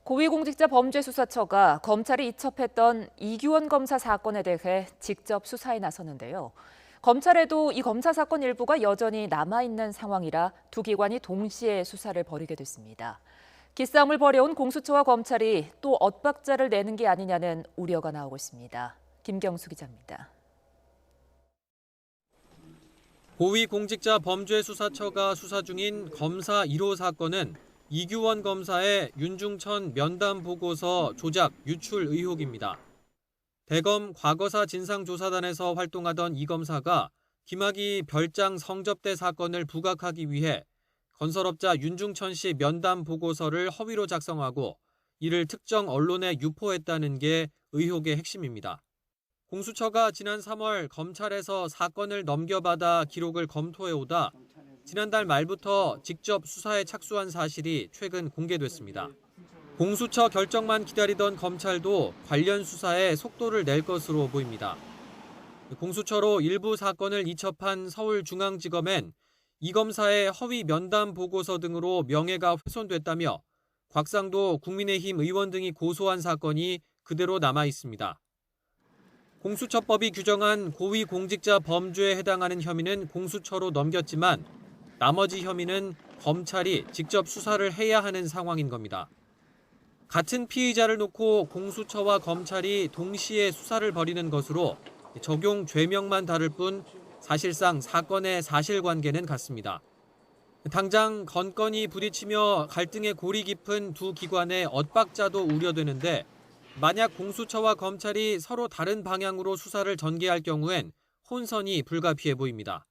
고위공직자범죄수사처가 검찰이 이첩했던 이규원 검사 사건에 대해 직접 수사에 나섰는데요. 검찰에도 이 검사 사건 일부가 여전히 남아있는 상황이라 두 기관이 동시에 수사를 벌이게 됐습니다. 기싸움을 벌여온 공수처와 검찰이 또 엇박자를 내는 게 아니냐는 우려가 나오고 있습니다. 김경수 기자입니다. 고위공직자범죄수사처가 수사 중인 검사 1호 사건은 이규원 검사의 윤중천 면담 보고서 조작 유출 의혹입니다. 대검 과거사 진상조사단에서 활동하던 이 검사가 김학의 별장 성접대 사건을 부각하기 위해 건설업자 윤중천 씨 면담 보고서를 허위로 작성하고 이를 특정 언론에 유포했다는 게 의혹의 핵심입니다. 공수처가 지난 3월 검찰에서 사건을 넘겨받아 기록을 검토해오다 지난달 말부터 직접 수사에 착수한 사실이 최근 공개됐습니다. 공수처 결정만 기다리던 검찰도 관련 수사에 속도를 낼 것으로 보입니다. 공수처로 일부 사건을 이첩한 서울중앙지검엔 이 검사의 허위 면담 보고서 등으로 명예가 훼손됐다며 곽상도 국민의힘 의원 등이 고소한 사건이 그대로 남아 있습니다. 공수처법이 규정한 고위공직자 범죄에 해당하는 혐의는 공수처로 넘겼지만 나머지 혐의는 검찰이 직접 수사를 해야 하는 상황인 겁니다. 같은 피의자를 놓고 공수처와 검찰이 동시에 수사를 벌이는 것으로 적용 죄명만 다를 뿐 사실상 사건의 사실관계는 같습니다. 당장 건건이 부딪히며 갈등의 골이 깊은 두 기관의 엇박자도 우려되는데 만약 공수처와 검찰이 서로 다른 방향으로 수사를 전개할 경우엔 혼선이 불가피해 보입니다.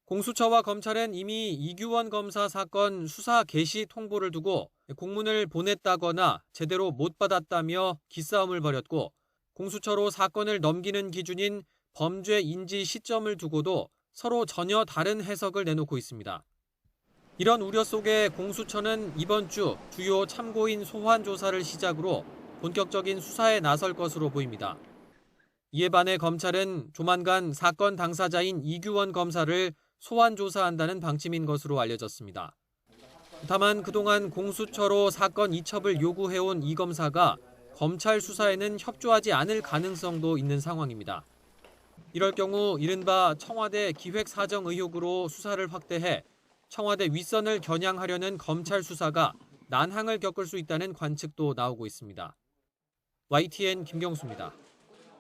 공수처와 검찰은 이미 이규원 검사 사건 수사 개시 통보를 두고 공문을 보냈다거나 제대로 못 받았다며 기싸움을 벌였고 공수처로 사건을 넘기는 기준인 범죄 인지 시점을 두고도 서로 전혀 다른 해석을 내놓고 있습니다. 이런 우려 속에 공수처는 이번 주 주요 참고인 소환 조사를 시작으로 본격적인 수사에 나설 것으로 보입니다. 이에 반해 검찰은 조만간 사건 당사자인 이규원 검사를 소환 조사한다는 방침인 것으로 알려졌습니다. 다만 그동안 공수처로 사건 이첩을 요구해온 이 검사가 검찰 수사에는 협조하지 않을 가능성도 있는 상황입니다. 이럴 경우 이른바 청와대 기획사정 의혹으로 수사를 확대해 청와대 윗선을 겨냥하려는 검찰 수사가 난항을 겪을 수 있다는 관측도 나오고 있습니다. YTN 김경수입니다.